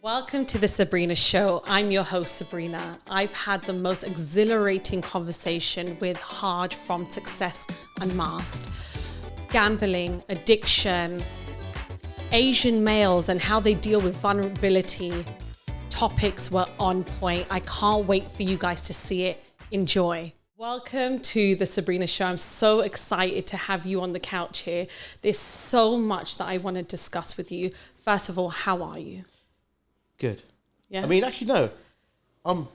Welcome to the Sabrina Show. I'm your host, Sabrina. I've had the most exhilarating conversation with Harj from Success Unmasked. Gambling, addiction, Asian males and how they deal with vulnerability. Topics were on point. I can't wait for you guys to see it. Enjoy. Welcome to the Sabrina Show. I'm so excited to have you on the couch here. There's so much that I want to discuss with you. First of all, how are you? Good. Yeah. I mean, actually, no. I'm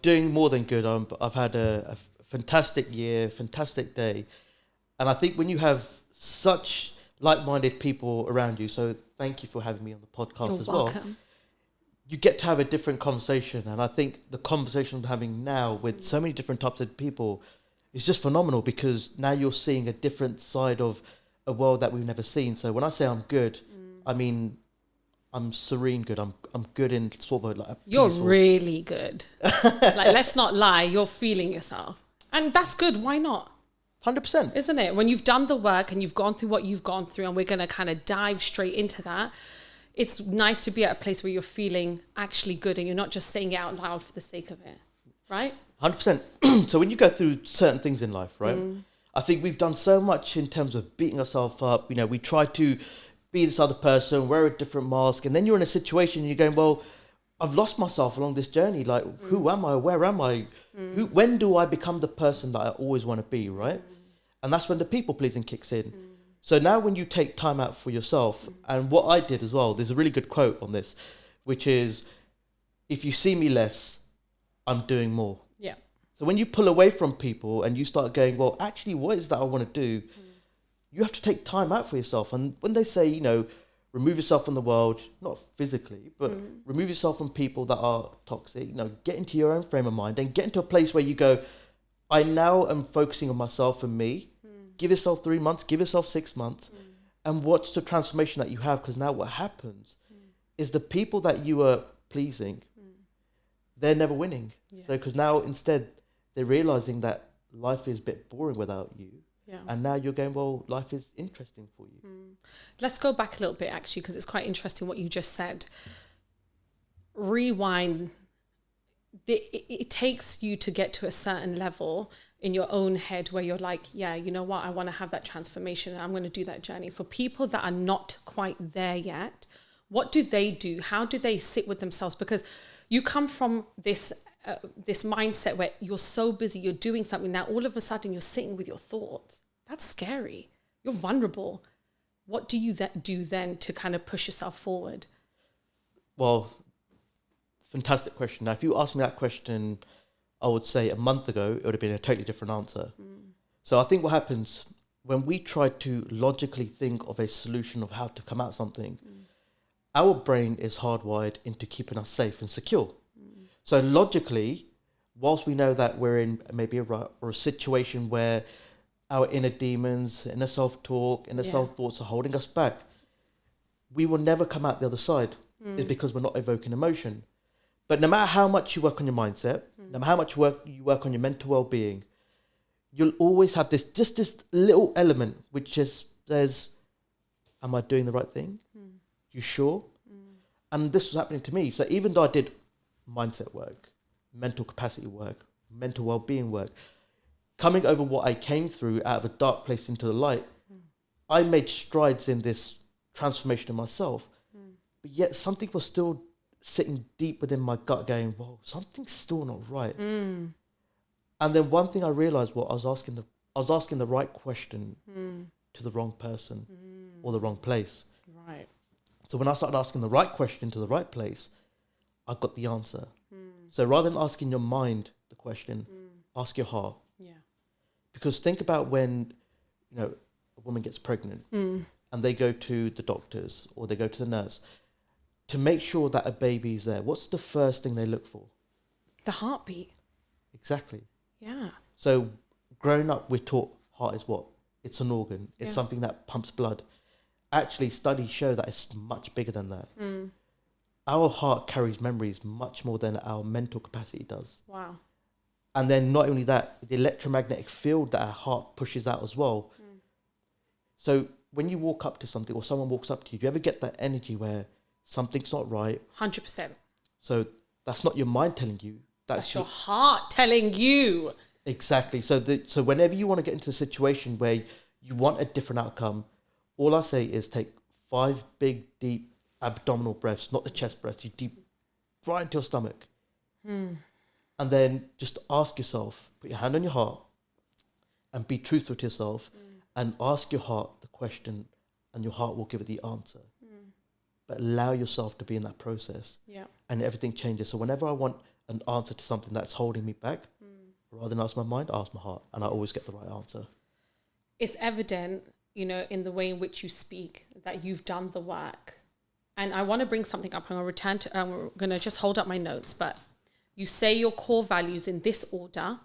doing more than good. I've had a fantastic year, fantastic day. And I think when you have such like-minded people around you, so thank you for having me on the podcast You're as welcome. well. You get to have a different conversation. And I think the conversation I'm having now with so many different types of people is just phenomenal because now you're seeing a different side of a world that we've never seen. So when I say I'm good, I mean... I'm serene good. I'm good in sort of like a You're peaceful... really good. Like, let's not lie. You're feeling yourself. And that's good. Why not? 100%. Isn't it? When you've done the work and you've gone through what you've gone through, and we're going to kind of dive straight into that, it's nice to be at a place where you're feeling actually good and you're not just saying it out loud for the sake of it. Right? 100%. So when you go through certain things in life, right? I think we've done so much in terms of beating ourselves up. You know, we try to be this other person, wear a different mask, and then you're in a situation and you're going, well, I've lost myself along this journey. Like, who am I? Where am I? When do I become the person that I always want to be, right? And that's when the people pleasing kicks in. So now when you take time out for yourself, and what I did as well, there's a really good quote on this, which is, if you see me less, I'm doing more. Yeah. So when you pull away from people and you start going, well, actually, what is that I want to do? You have to take time out for yourself. And when they say, you know, remove yourself from the world, not physically, but remove yourself from people that are toxic, you know, get into your own frame of mind and get into a place where you go, I now am focusing on myself and me. Give yourself 3 months, give yourself 6 months and watch the transformation that you have. Because now what happens is the people that you are pleasing, they're never winning. Yeah. So because now instead they're realizing that life is a bit boring without you. Yeah. And now you're going, well, life is interesting for you. Let's go back a little bit, actually, because it's quite interesting what you just said. Rewind. It takes you to get to a certain level in your own head where you're like, yeah, you know what? I want to have that transformation and I'm going to do that journey. For people that are not quite there yet, what do they do? How do they sit with themselves? Because you come from this mindset where you're so busy, you're doing something, now all of a sudden you're sitting with your thoughts. That's scary. You're vulnerable. What do you do then to kind of push yourself forward? Well, fantastic question. Now, if you asked me that question, I would say a month ago, it would have been a totally different answer. So I think what happens when we try to logically think of a solution of how to come out something, our brain is hardwired into keeping us safe and secure. So logically, whilst we know that we're in maybe a rut or a situation where our inner demons, inner self-talk, inner self-thoughts are holding us back, we will never come out the other side. It's because we're not evoking emotion. But no matter how much you work on your mindset, no matter how much you work on your mental well-being, you'll always have this little element which just says, am I doing the right thing? You sure? And this was happening to me. So even though I did mindset work, mental capacity work, mental well-being work, coming over what I came through out of a dark place into the light, I made strides in this transformation of myself. But yet something was still sitting deep within my gut going, whoa, something's still not right. And then one thing I realized was I was asking the right question to the wrong person or the wrong place. Right. So when I started asking the right question to the right place, I got the answer. So rather than asking your mind the question, ask your heart. Yeah. Because think about when, you know, a woman gets pregnant and they go to the doctors or they go to the nurse to make sure that a baby's there. What's the first thing they look for? The heartbeat. Exactly. Yeah. So growing up, we're taught heart is what? It's an organ. It's something that pumps blood. Actually, studies show that it's much bigger than that. Our heart carries memories much more than our mental capacity does. Wow. And then not only that, the electromagnetic field that our heart pushes out as well. So when you walk up to something or someone walks up to you, do you ever get that energy where something's not right. 100%. So that's not your mind telling you. That's your heart telling you. Exactly. So whenever you want to get into a situation where you want a different outcome, all I say is take 5 big, deep abdominal breaths, not the chest breaths. You deep right into your stomach. And then just ask yourself, put your hand on your heart and be truthful to yourself and ask your heart the question, and your heart will give it the answer. But allow yourself to be in that process. Yeah. And everything changes. So whenever I want an answer to something that's holding me back, rather than ask my mind, I ask my heart, and I always get the right answer. It's evident, you know, in the way in which you speak that you've done the work. And I want to bring something up. I'm going to just hold up my notes, but you say your core values in this order: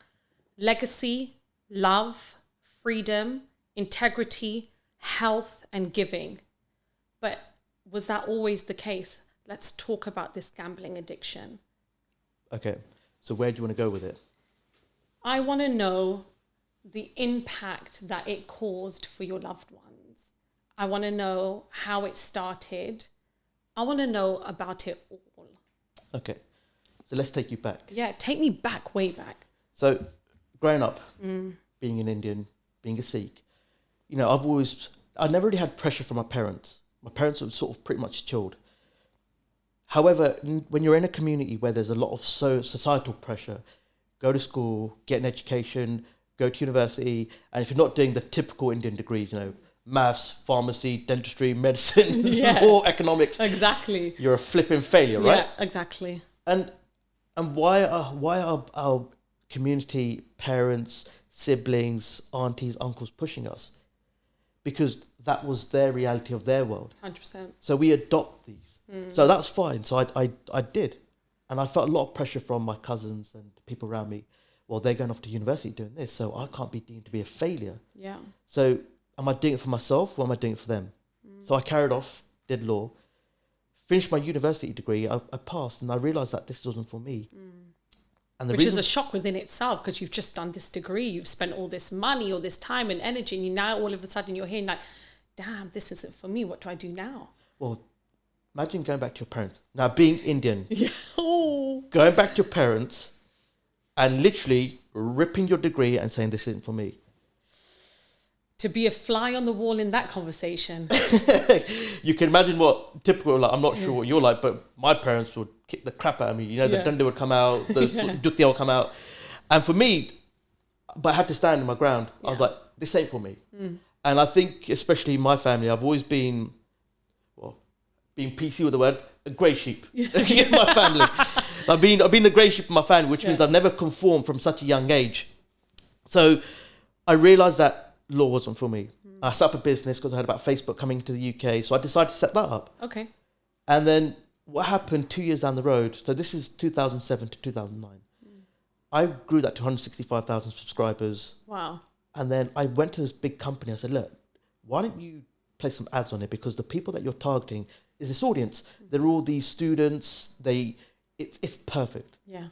legacy, love, freedom, integrity, health, and giving. But was that always the case? Let's talk about this gambling addiction. Okay, so where do you want to go with it? I want to know the impact that it caused for your loved ones. I want to know how it started. I want to know about it all. Okay, so let's take you back. Yeah, take me back, way back. So growing up, being an Indian, being a Sikh, you know, I never really had pressure from my parents. My parents were sort of pretty much chilled. However, when you're in a community where there's a lot of societal pressure, go to school, get an education, go to university, and if you're not doing the typical Indian degrees, you know, maths, pharmacy, dentistry, medicine, law, economics, exactly, you're a flipping failure, right? Yeah, exactly. And why are our community, parents, siblings, aunties, uncles pushing us? Because that was their reality of their world. 100%. So we adopt these. So that's fine. So I did. And I felt a lot of pressure from my cousins and people around me. Well, they're going off to university doing this, so I can't be deemed to be a failure. Yeah. So am I doing it for myself or am I doing it for them? So I carried off, did law, finished my university degree. I passed, and I realised that this wasn't for me. And which is a shock within itself, because you've just done this degree, you've spent all this money, all this time and energy, and you now all of a sudden you're here and like, damn, this isn't for me. What do I do now? Well, imagine going back to your parents. Now, being Indian, going back to your parents and literally ripping your degree and saying, this isn't for me. To be a fly on the wall in that conversation. You can imagine what typical, like, I'm not sure what you're like, but my parents would kick the crap out of me. You know, the dunda would come out, the dutia would come out. And for me, but I had to stand in my ground. I was like, this ain't for me. And I think, especially in my family, I've always been, well, being PC with the word, a grey sheep in my family. I've been the grey sheep in my family, which means I've never conformed from such a young age. So I realised that law wasn't for me. I set up a business because I heard about Facebook coming to the UK. So I decided to set that up. Okay. And then what happened 2 years down the road, so this is 2007 to 2009. I grew that to 165,000 subscribers. Wow. And then I went to this big company. I said, look, why don't you place some ads on it? Because the people that you're targeting is this audience. They're all these students. It's perfect. Yeah.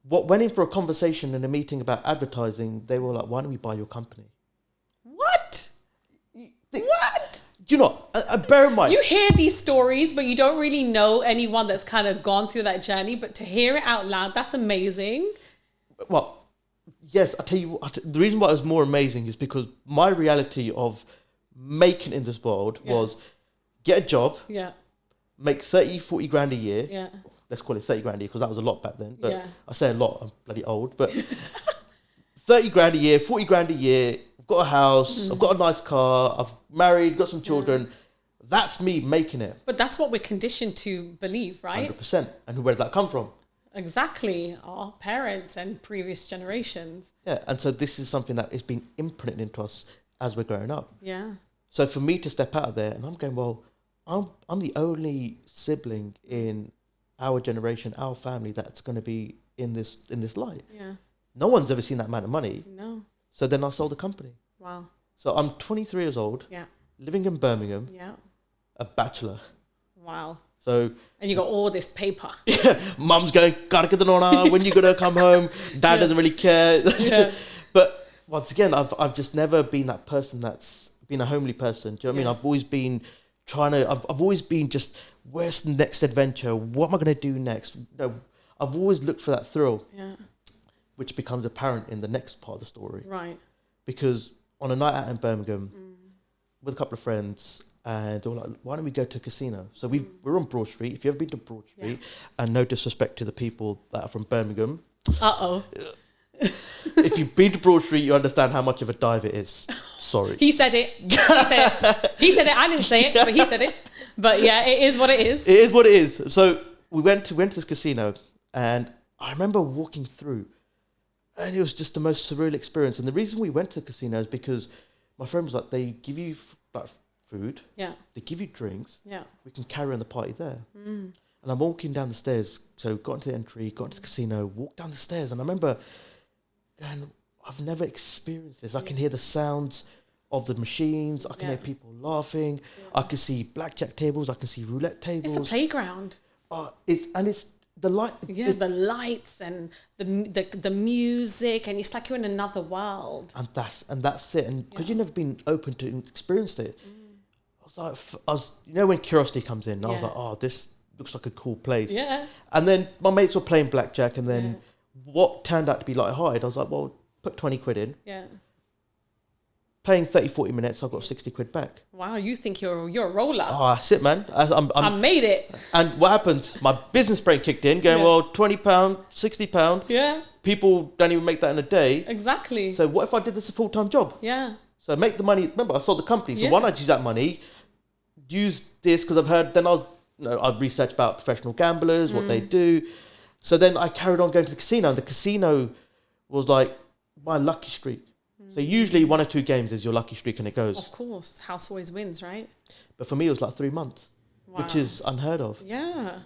What went in for a conversation and a meeting about advertising, they were like, why don't we buy your company? What? What? You know, bear in mind. You hear these stories, but you don't really know anyone that's kind of gone through that journey. But to hear it out loud, that's amazing. Well, yes, I tell you what, the reason why it was more amazing is because my reality of making in this world was get a job, make 30, 40 grand a year. Yeah. Let's call it 30 grand a year because that was a lot back then. But I say a lot, I'm bloody old. But 30 grand a year, 40 grand a year, I've got a house, I've got a nice car, I've married, got some children. That's me making it. But that's what we're conditioned to believe, right? 100%. And where did that come from? Exactly. Our parents and previous generations. Yeah. And so this is something that is being imprinted into us as we're growing up. Yeah. So for me to step out of there, and I'm going, well, I'm the only sibling in our generation, our family, that's going to be in this light. Yeah. No one's ever seen that amount of money. No. So then I sold the company. Wow. So I'm 23 years old. Yeah. Living in Birmingham. Yeah. A bachelor. Wow. So. And you got all this paper. Yeah. Mum's going, gotta get the nona. When you gonna come home? Dad doesn't really care. Yeah. But once again, I've just never been that person that's been a homely person. Do you know what I mean? I've always been I've always been just where's the next adventure? What am I going to do next? No, I've always looked for that thrill, which becomes apparent in the next part of the story. Right. Because on a night out in Birmingham with a couple of friends, and they were like, why don't we go to a casino? So we're on Broad Street. If you've ever been to Broad Street, and no disrespect to the people that are from Birmingham. If you've been to Broad Street, you understand how much of a dive it is. Sorry. He said it. He said it. I didn't say it, but he said it. But yeah, it is what it is. It is what it is. So we went to this casino, and I remember walking through, and it was just the most surreal experience. And the reason we went to the casino is because my friend was like, they give you like food. Yeah. They give you drinks. Yeah. We can carry on the party there. And I'm walking down the stairs. So got into the entry, got into the casino, walked down the stairs, and I remember going, I've never experienced this. I can hear the sounds of the machines. I can hear people laughing. I can see blackjack tables. I can see roulette tables. It's a playground. It's the light. Yeah, the lights and the music, and it's like you're in another world. And that's it. And because you've never been open to experienced it, I was when curiosity comes in, I was like, oh, this looks like a cool place. Yeah. And then my mates were playing blackjack, and then what turned out to be light-hearted, I was like, well, put 20 quid in. Yeah. Playing 30, 40 minutes, I got 60 quid back. Wow, you think you're a roller. Oh, that's it, man. I made it. And what happens? My business brain kicked in, going, well, £20, £60. Yeah. People don't even make that in a day. Exactly. So what if I did this a full-time job? Yeah. So make the money. Remember, I sold the company. So why not use that money? Use this, because I've heard, then I've researched about professional gamblers, what they do. So then I carried on going to the casino, and the casino was like my lucky streak. So usually 1 or 2 games is your lucky streak, and it goes. Of course, house always wins, right? But for me, it was like 3 months, which is unheard of. Yeah.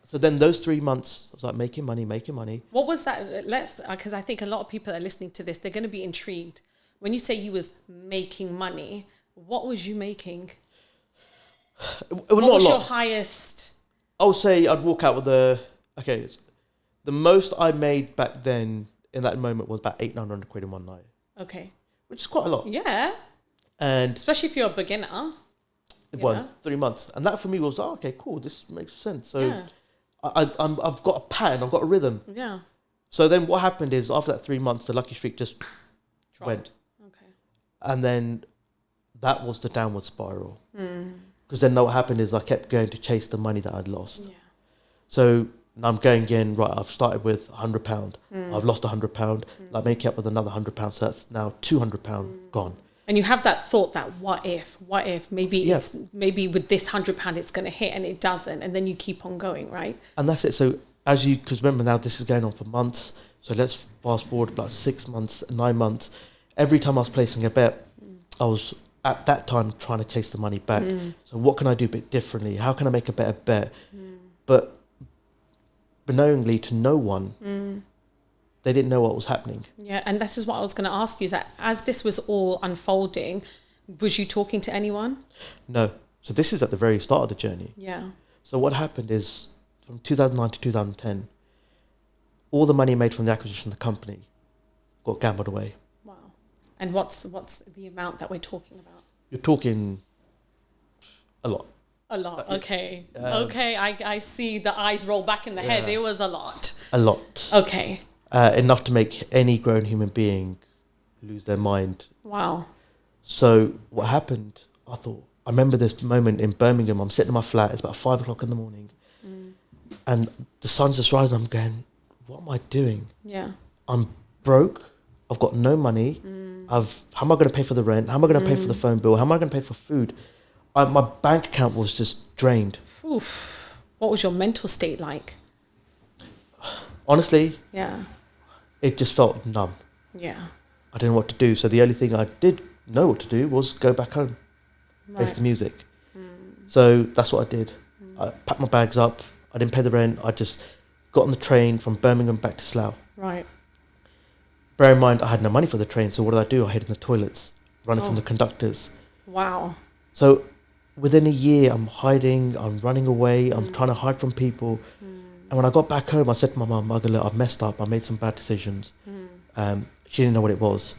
So then those 3 months, I was like making money. What was that? Because I think a lot of people that are listening to this, they're going to be intrigued. When you say you was making money, what was you making? What was your highest? I would say I'd walk out with the most I made back then in that moment was about 800-900 quid in one night. Okay. Which is quite a lot. Yeah. And especially if you're a beginner. 3 months. And that for me was, okay, cool, this makes sense. So I've got a pattern, I've got a rhythm. Yeah. So then what happened is after that 3 months, the lucky streak just went. Okay. And then that was the downward spiral. Because then what happened is I kept going to chase the money that I'd lost. Yeah. So now I'm going again, right, I've started with £100. I've lost £100. Like make it up with another £100. So that's now £200 gone. And you have that thought that what if maybe maybe with this £100 it's going to hit, and it doesn't. And then you keep on going, right? And that's it. So because remember now this is going on for months. So let's fast forward about 6 months, 9 months. Every time I was placing a bet, I was at that time trying to chase the money back. So what can I do a bit differently? How can I make a better bet? But unknowingly to no one, they didn't know what was happening. Yeah, and this is what I was going to ask you, is that as this was all unfolding, was you talking to anyone? No. So this is at the very start of the journey. Yeah. So what happened is from 2009 to 2010, all the money made from the acquisition of the company got gambled away. Wow. And what's the amount that we're talking about? You're talking a lot. A lot, okay. I see the eyes roll back in the head. It was a lot. A lot. Okay. Enough to make any grown human being lose their mind. Wow. So what happened, I remember this moment in Birmingham. I'm sitting in my flat. It's about 5 o'clock in the morning. And the sun's just rising. I'm going, what am I doing? Yeah. I'm broke. I've got no money. How am I going to pay for the rent? How am I going to pay for the phone bill? How am I going to pay for food? My bank account was just drained. Oof. What was your mental state like? Honestly, it just felt numb. Yeah. I didn't know what to do. So the only thing I did know what to do was go back home, face the music. So that's what I did. I packed my bags up. I didn't pay the rent. I just got on the train from Birmingham back to Slough. Right. Bear in mind, I had no money for the train. So what did I do? I hid in the toilets, running from the conductors. Wow. So within a year, I'm hiding, I'm running away, I'm trying to hide from people. And when I got back home, I said to my mum, I've messed up, I made some bad decisions. She didn't know what it was.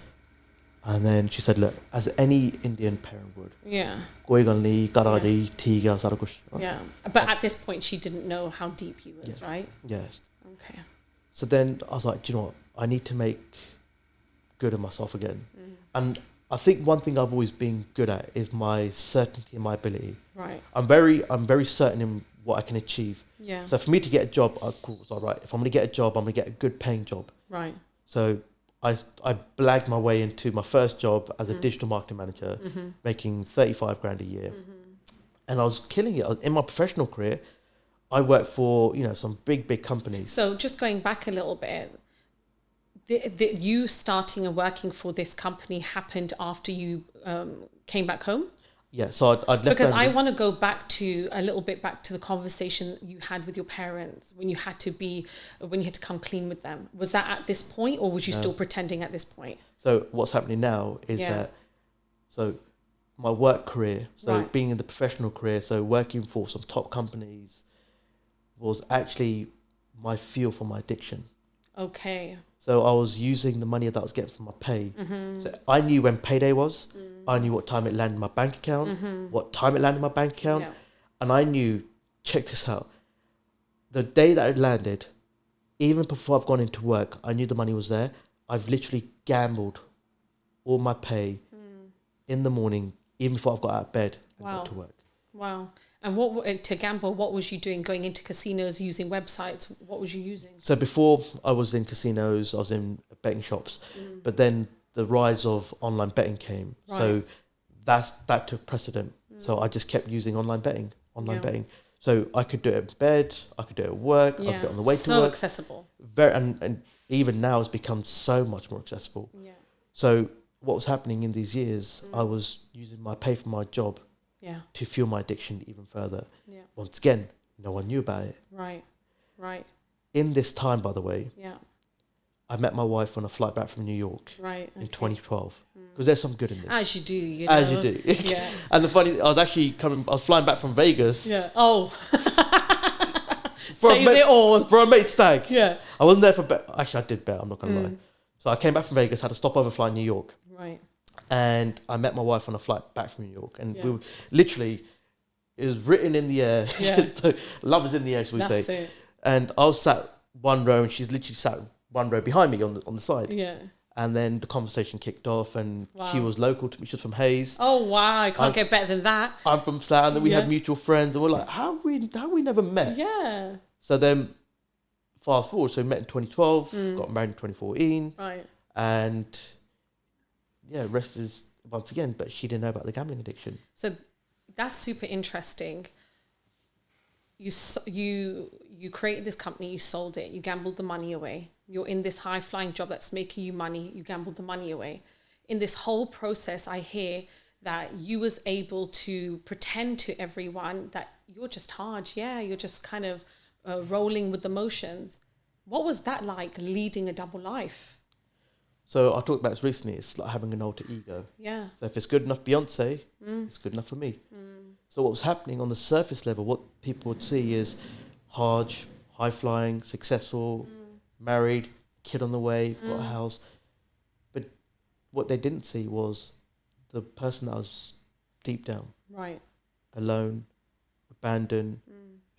And then she said, look, as any Indian parent would, Yeah. koi gal nahi, kara nahi, theek hai, sara kuch. Yeah. But at this point, she didn't know how deep he was, right? Yeah. Okay. So then I was like, do you know what? I need to make good of myself again. And I think one thing I've always been good at is my certainty and my ability. Right. I'm very certain in what I can achieve. Yeah. So for me to get a job, cool, it's all right. If I'm going to get a job, I'm going to get a good paying job. Right. So I blagged my way into my first job as a digital marketing manager, making 35 grand a year. And I was killing it. In my professional career, I worked for, some big companies. So just going back a little bit, you starting and working for this company happened after you came back home? Yeah, so I'd left. Because I want to go back to the conversation you had with your parents when you had to come clean with them. Was that at this point, or was you still pretending at this point? So what's happening now is that, so my work career, being in the professional career, so working for some top companies was actually my fuel for my addiction. Okay. So I was using the money that I was getting from my pay. So I knew when payday was. I knew what time it landed in my bank account, what time it landed in my bank account. Yeah. And I knew, check this out, the day that it landed, even before I've gone into work, I knew the money was there. I've literally gambled all my pay in the morning, even before I've got out of bed and got to work. Wow. And to gamble, what was you doing? Going into casinos, using websites? What was you using? So before I was in casinos, I was in betting shops, but then the rise of online betting came. Right. So that took precedent. So I just kept using online betting. So I could do it in bed, I could do it at work, I could do it on the way to work. So accessible. And even now it's become so much more accessible. Yeah. So what was happening in these years, I was using my pay for my job to fuel my addiction even further. Yeah. Once again, no one knew about it. Right. In this time, by the way, I met my wife on a flight back from New York in 2012. Because there's some good in this. As you do, As you do. Yeah. And the funny thing, I was flying back from Vegas. Yeah. Oh. Says it all. For a mate stag. Yeah. I wasn't there for actually I did bet, I'm not going to lie. So I came back from Vegas, had a stopover flight in New York. Right. And I met my wife on a flight back from New York. And we were literally, it was written in the air. Yeah. So love is in the air, as we say. That's it. And I was sat one row and she's literally sat one row behind me on the side. Yeah. And then the conversation kicked off and she was local to me. She was from Hayes. Oh, wow. I can't get better than that. I'm from Slough. And then we had mutual friends. And we're like, how we never met? Yeah. So then fast forward. So we met in 2012, got married in 2014. Right. And rest is once again, but she didn't know about the gambling addiction. So that's super interesting. You created this company, you sold it, you gambled the money away. You're in this high flying job that's making you money, you gambled the money away. In this whole process, I hear that you was able to pretend to everyone that you're just hard. Yeah, you're just kind of rolling with the motions. What was that like, leading a double life? So I talked about this recently. It's like having an alter ego. Yeah. So if it's good enough Beyonce, it's good enough for me. So what was happening on the surface level, what people would see is Harj, high flying, successful, married, kid on the way, got a house. But what they didn't see was the person that was deep down. Right. Alone, abandoned,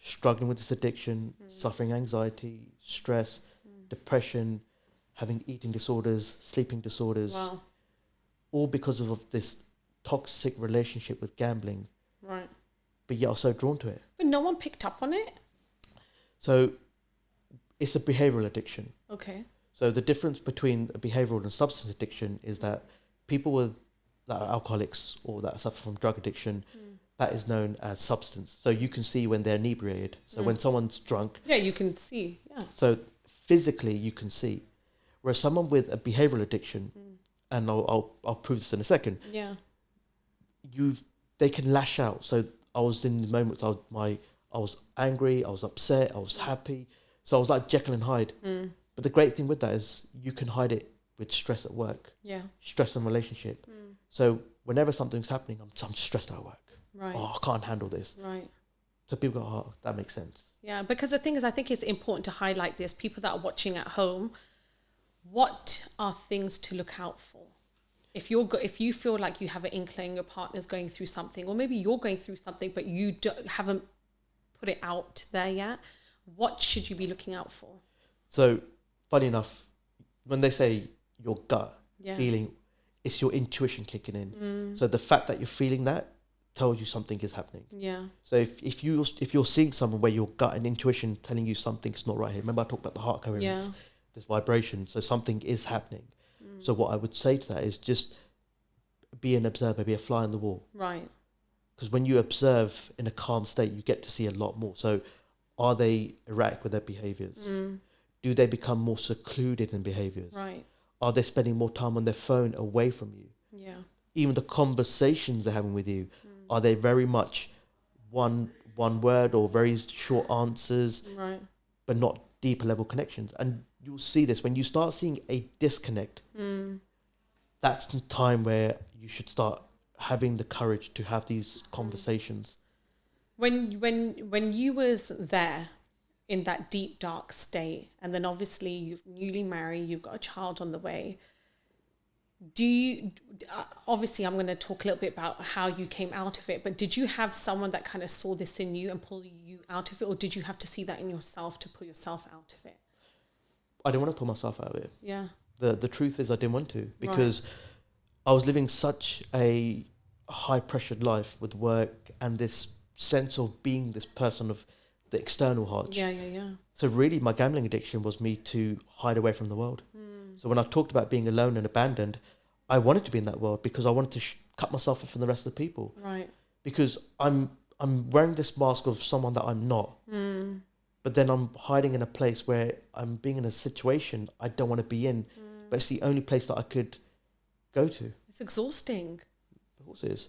struggling with this addiction, suffering anxiety, stress, depression, having eating disorders, sleeping disorders. Wow. All because of this toxic relationship with gambling. Right. But yet I was so drawn to it. But no one picked up on it? So it's a behavioural addiction. Okay. So the difference between a behavioural and substance addiction is that people that are alcoholics or that suffer from drug addiction, that is known as substance. So you can see when they're inebriated. So when someone's drunk. Yeah, you can see. Yeah. So physically you can see. Whereas someone with a behavioural addiction, and I'll prove this in a second. Yeah. They can lash out. So I was in the moments I was angry, I was upset, I was happy. So I was like Jekyll and Hyde. But the great thing with that is you can hide it with stress at work. Yeah. Stress in relationship. So whenever something's happening, I'm stressed at work. Right. Oh, I can't handle this. Right. So people go, oh, that makes sense. Yeah, because the thing is, I think it's important to highlight this. People that are watching at home, what are things to look out for if you feel like you have an inkling your partner's going through something, or maybe you're going through something but you haven't put it out there yet, what should you be looking out for? So, funny enough, when they say your gut feeling, it's your intuition kicking in. So the fact that you're feeling that tells you something is happening. Yeah. So if you're seeing someone where your gut and intuition telling you something's not right here, remember I talked about the heart coherence, this vibration, so something is happening. So what I would say to that is just be an observer, be a fly on the wall. Right. Because when you observe in a calm state, you get to see a lot more. So are they erratic with their behaviours? Do they become more secluded in behaviours? Right. Are they spending more time on their phone away from you? Yeah. Even the conversations they're having with you, are they very much one word or very short answers, right, but not deeper level connections? And you'll see this when you start seeing a disconnect. That's the time where you should start having the courage to have these conversations. When you was there in that deep dark state, and then obviously you've newly married, you've got a child on the way, do you, obviously I'm going to talk a little bit about how you came out of it, but did you have someone that kind of saw this in you and pulled you out of it, or did you have to see that in yourself to pull yourself out of it? I didn't want to pull myself out of it. Yeah. The truth is I didn't want to, because I was living such a high pressured life with work and this sense of being this person of the external Harj. Yeah. So really my gambling addiction was me to hide away from the world. So when I talked about being alone and abandoned, I wanted to be in that world because I wanted to cut myself off from the rest of the people. Right. Because I'm wearing this mask of someone that I'm not. But then I'm hiding in a place where I'm being in a situation I don't want to be in. But it's the only place that I could go to. It's exhausting. Of course it is.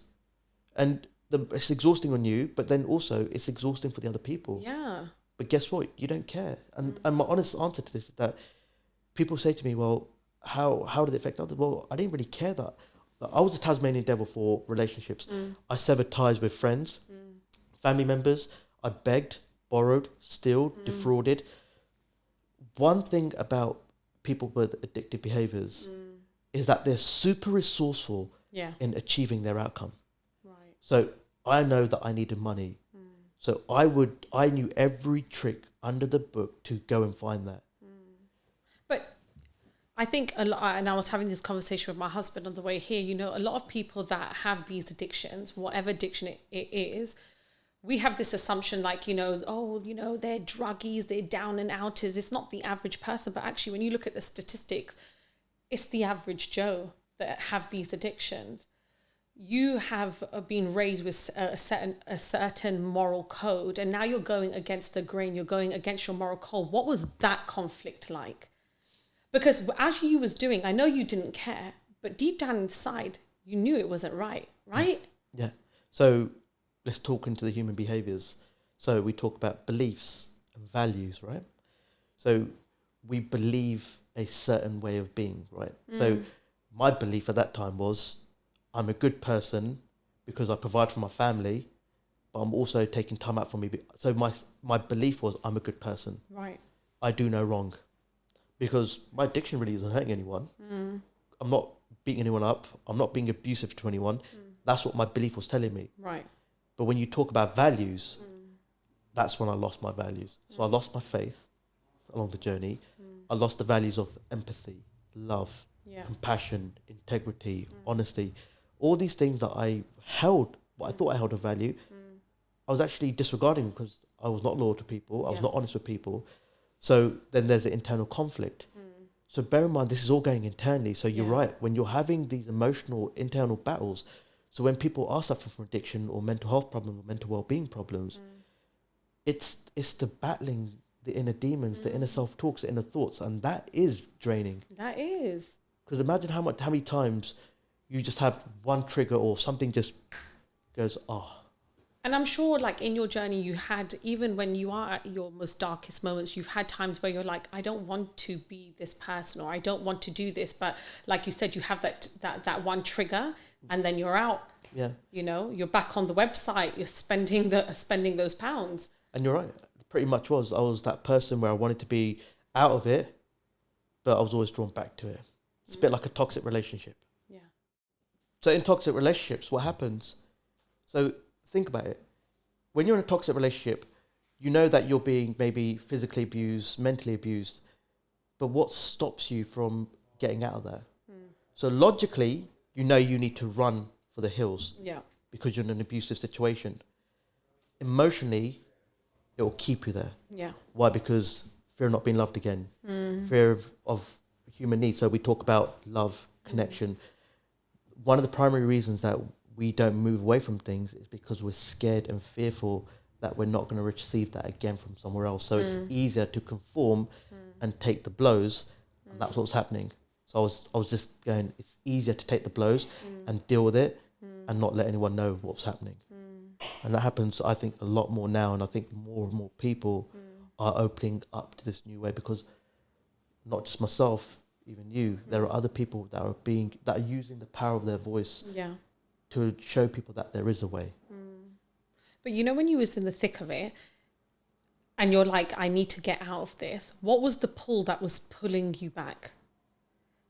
And it's exhausting on you, but then also it's exhausting for the other people. Yeah. But guess what? You don't care. And my honest answer to this is that people say to me, well, how did it affect others? Well, I didn't really care that. I was a Tasmanian devil for relationships. I severed ties with friends, family members. I begged, borrowed, stealed, defrauded. One thing about people with addictive behaviours is that they're super resourceful in achieving their outcome. Right. So I know that I needed money. So I knew every trick under the book to go and find that. But I think a lot, and I was having this conversation with my husband on the way here, you know, a lot of people that have these addictions, whatever addiction it is, we have this assumption like, you know, oh, you know, they're druggies, they're down and outers. It's not the average person. But actually, when you look at the statistics, it's the average Joe that have these addictions. You have been raised with a certain moral code, and now you're going against the grain, you're going against your moral code. What was that conflict like? Because as you was doing, I know you didn't care, but deep down inside, you knew it wasn't right, right? Yeah. So let's talk into the human behaviours. So we talk about beliefs and values, right? So we believe a certain way of being, right? So my belief at that time was I'm a good person because I provide for my family, but I'm also taking time out for me. So my belief was I'm a good person. Right. I do no wrong. Because my addiction really isn't hurting anyone. I'm not beating anyone up. I'm not being abusive to anyone. That's what my belief was telling me. Right. But when you talk about values, that's when I lost my values. So I lost my faith along the journey. I lost the values of empathy, love, compassion, integrity, honesty. All these things that I held, what I thought I held a value, I was actually disregarding because I was not loyal to people. I was not honest with people. So then there's an internal conflict. So bear in mind, this is all going internally. So you're right. When you're having these emotional internal battles, so when people are suffering from addiction or mental health problems or mental well-being problems, it's the battling the inner demons, the inner self-talks, the inner thoughts. And that is draining. That is. Because imagine how many times you just have one trigger or something just goes, And I'm sure like in your journey, you had, even when you are at your most darkest moments, you've had times where you're like, I don't want to be this person, or I don't want to do this. But like you said, you have that one trigger and then you're out. Yeah. You know, you're back on the website, you're spending those pounds. And you're right. Pretty much I was that person where I wanted to be out of it, but I was always drawn back to it. It's a bit like a toxic relationship. So in toxic relationships, what happens? So think about it. When you're in a toxic relationship, you know that you're being maybe physically abused, mentally abused, but what stops you from getting out of that? So logically, you know you need to run for the hills because you're in an abusive situation. Emotionally, it will keep you there. Yeah. Why? Because fear of not being loved again, fear of human needs. So we talk about love, connection. One of the primary reasons that we don't move away from things is because we're scared and fearful that we're not going to receive that again from somewhere else. So it's easier to conform and take the blows, and that's what's happening. So I was just going, it's easier to take the blows and deal with it and not let anyone know what's happening. And that happens, I think, a lot more now, and I think more and more people are opening up to this new way, because not just myself, even you, there are other people that are using the power of their voice to show people that there is a way. But you know, when you was in the thick of it and you're like, I need to get out of this, what was the pull that was pulling you back?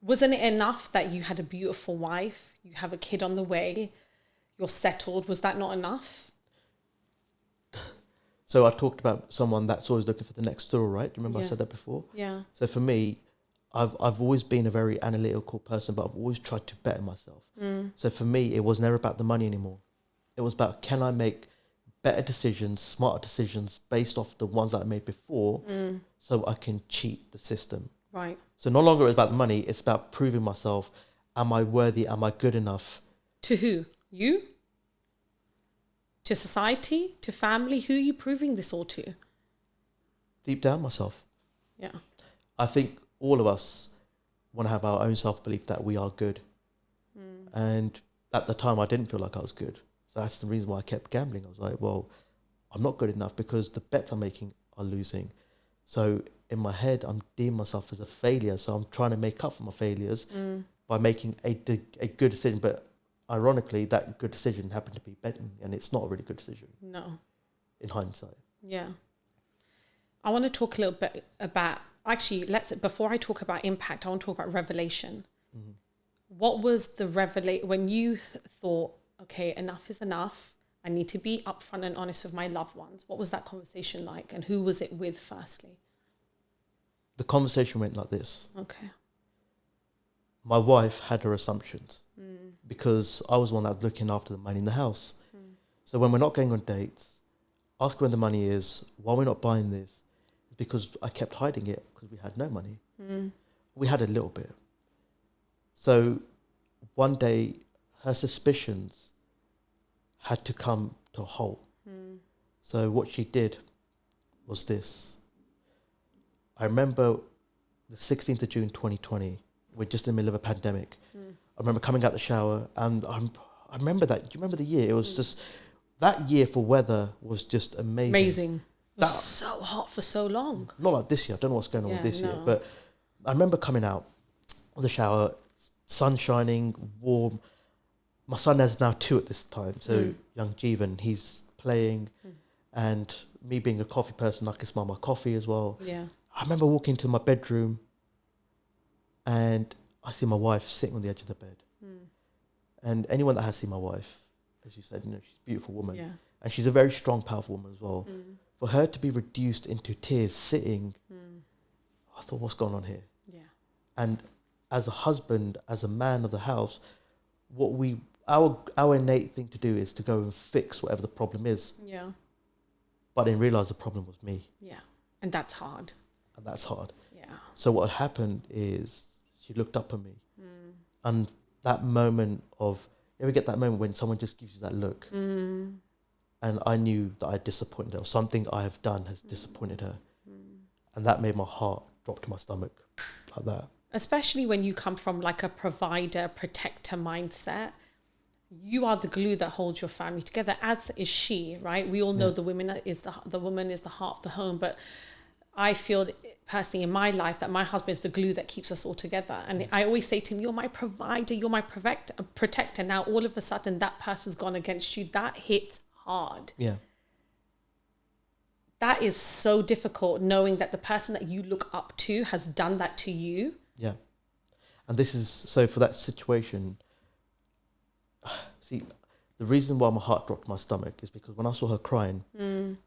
Wasn't it enough that you had a beautiful wife, you have a kid on the way, you're settled? Was that not enough? So I talked about someone that's always looking for the next thrill, right? Do you remember I said that before? Yeah. So for me, I've always been a very analytical person, but I've always tried to better myself. So for me, it was never about the money anymore. It was about, can I make better decisions, smarter decisions based off the ones that I made before, so I can cheat the system. Right. So no longer is it about the money, it's about proving myself. Am I worthy? Am I good enough? To who? You? To society? To family? Who are you proving this all to? Deep down, myself. Yeah. I think all of us want to have our own self-belief that we are good. And at the time, I didn't feel like I was good. So that's the reason why I kept gambling. I was like, well, I'm not good enough because the bets I'm making are losing. So in my head, I'm deeming myself as a failure. So I'm trying to make up for my failures by making a good decision. But ironically, that good decision happened to be betting, and it's not a really good decision. No. In hindsight. Yeah. I want to talk a little bit about, actually, before I talk about impact, I want to talk about revelation. What was the when you thought, okay, enough is enough, I need to be upfront and honest with my loved ones? What was that conversation like, and who was it with firstly? The conversation went like this. Okay. My wife had her assumptions because I was the one that was looking after the money in the house. So when we're not going on dates, ask when the money is, why we're not buying this, it's because I kept hiding it because we had no money. We had a little bit. So one day her suspicions had to come to a halt. So what she did was this. I remember the 16th of June 2020, we're just in the middle of a pandemic. I remember coming out the shower, and I remember that. Do you remember the year? It was just, that year for weather was just amazing. Amazing. It was so hot for so long. Not like this year. I don't know what's going on with this year. But I remember coming out of the shower, sun shining, warm. My son has now 2 at this time. So young Jeevan, he's playing. And me being a coffee person, I can smell my coffee as well. Yeah. I remember walking into my bedroom and I see my wife sitting on the edge of the bed. And anyone that has seen my wife, as you said, you know, she's a beautiful woman. Yeah. And she's a very strong, powerful woman as well. For her to be reduced into tears sitting, I thought, what's going on here? Yeah. And as a husband, as a man of the house, our innate thing to do is to go and fix whatever the problem is. Yeah. But I didn't realise the problem was me. Yeah. And that's hard. And that's hard. Yeah. So what happened is she looked up at me. And that moment of, you ever get that moment when someone just gives you that look? And I knew that I disappointed her, or something I have done has disappointed her. And that made my heart drop to my stomach, like that. Especially when you come from like a provider, protector mindset. You are the glue that holds your family together, as is she, right? We all know the woman is the heart of the home, but I feel personally in my life that my husband is the glue that keeps us all together. And I always say to him, you're my provider, you're my protector. Now all of a sudden that person's gone against you. That hits hard. Yeah. That is so difficult, knowing that the person that you look up to has done that to you. Yeah. And this is, so for that situation, See, the reason why my heart dropped to my stomach is because when I saw her crying,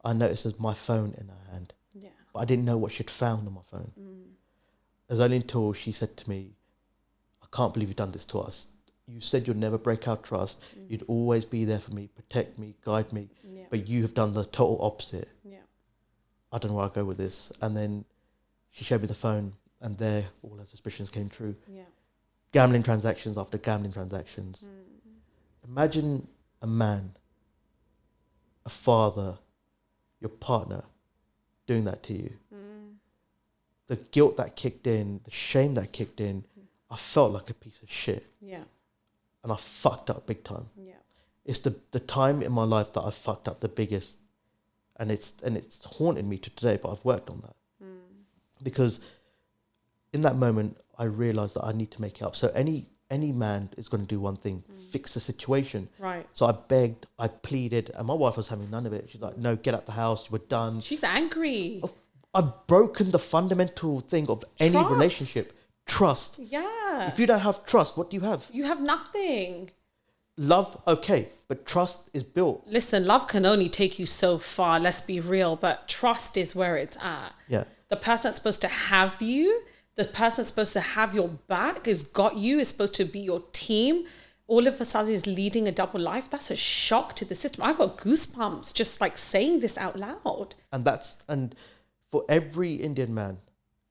I noticed there's my phone in her hand. Yeah. But I didn't know what she'd found on my phone. It was only until she said to me, I can't believe you've done this to us. You said you'd never break our trust. You'd always be there for me, protect me, guide me. Yeah. But you have done the total opposite. Yeah. I don't know where I go with this. And then she showed me the phone, and there all her suspicions came true. Yeah. Gambling transactions after gambling transactions. Imagine a man, a father, your partner doing that to you. The guilt that kicked in, the shame that kicked in, I felt like a piece of shit. Yeah. And I fucked up big time. Yeah. It's the time in my life that I fucked up the biggest. And it's haunted me to today, but I've worked on that. Because in that moment, I realised that I need to make it up. So any man is going to do one thing, fix the situation. Right. So I begged, I pleaded, and my wife was having none of it. She's like, no, get out the house, we're done. She's angry. I've broken the fundamental thing of any Trust. relationship. Trust. Yeah. If you don't have trust, what do you have? You have nothing. Love, okay, but trust is built. Listen, love can only take you so far, let's be real, but trust is where it's at. Yeah. The person that's supposed to have you, the person that's supposed to have your back, has got you, is supposed to be your team, all of a sudden is leading a double life. That's a shock to the system. I got goosebumps just like saying this out loud. And for every Indian man,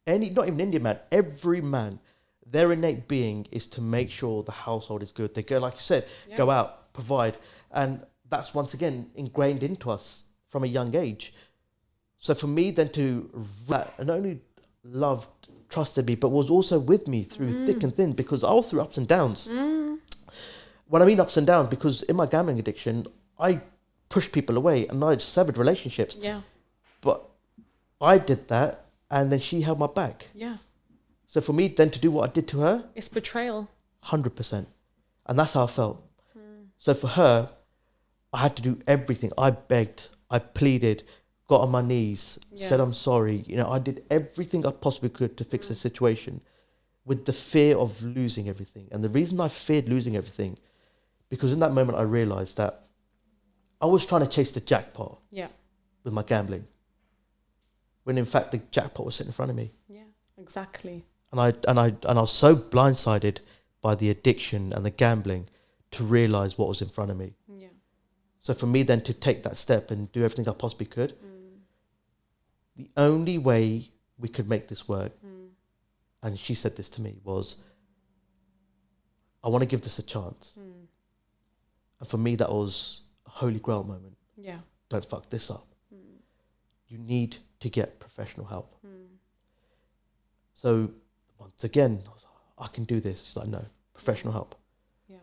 not even Indian man, every man, their innate being is to make sure the household is good. They go, like you said, go out, provide. And that's once again ingrained into us from a young age. So for me then to not only loved, trusted me, but was also with me through thick and thin, because I was through ups and downs. When I mean ups and downs, because in my gambling addiction, I pushed people away and I severed relationships. Yeah. But I did that, and then she held my back. Yeah. So for me then to do what I did to her, It's betrayal. 100%. And that's how I felt. So for her, I had to do everything. I begged, I pleaded, got on my knees, said I'm sorry. You know, I did everything I possibly could to fix the situation with the fear of losing everything. And the reason I feared losing everything, because in that moment I realised that I was trying to chase the jackpot with my gambling, when in fact the jackpot was sitting in front of me. Yeah, exactly. And I was so blindsided by the addiction and the gambling to realise what was in front of me. Yeah. So for me then to take that step and do everything I possibly could, the only way we could make this work, and she said this to me, was, I want to give this a chance. And for me that was a holy grail moment. Yeah. Don't fuck this up. You need to get professional help. So once again, I was like, I can do this. It's like, no, professional help. Yeah.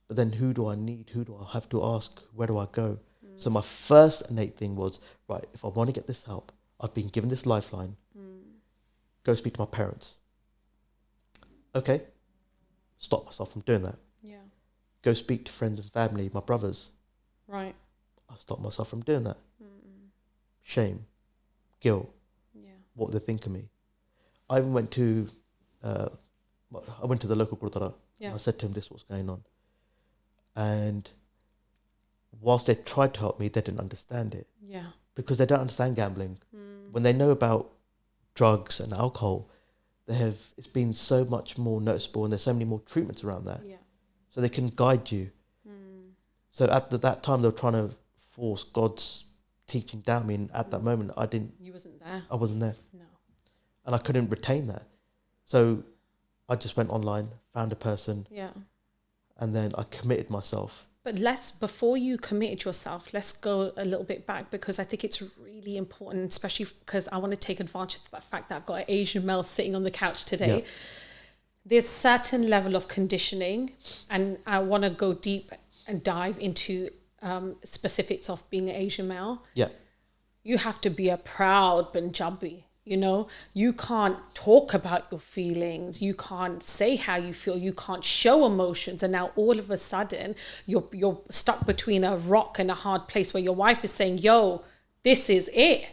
But then who do I need? Who do I have to ask? Where do I go? So my first innate thing was, right, if I want to get this help, I've been given this lifeline, go speak to my parents. Okay, stop myself from doing that. Yeah. Go speak to friends and family, my brothers. Right. I stopped myself from doing that. Shame, guilt, what they think of me. I even went to the local Gurdwara. I said to him, this was going on. And whilst they tried to help me, they didn't understand it. Yeah. Because they don't understand gambling. When they know about drugs and alcohol, it's been so much more noticeable, and there's so many more treatments around that. Yeah. So they can guide you. So at that time, they were trying to force God's teaching down me, and at that moment, You wasn't there. I wasn't there. No. And I couldn't retain that. So I just went online, found a person, Yeah. and then I committed myself. But before you committed yourself, let's go a little bit back, because I think it's really important, especially because I want to take advantage of the fact that I've got an Asian male sitting on the couch today. Yeah. There's certain level of conditioning, and I want to go deep and dive into specifics of being an Asian male. Yeah. You have to be a proud Punjabi. You know, you can't talk about your feelings. You can't say how you feel. You can't show emotions. And now all of a sudden you're stuck between a rock and a hard place where your wife is saying, yo, this is it.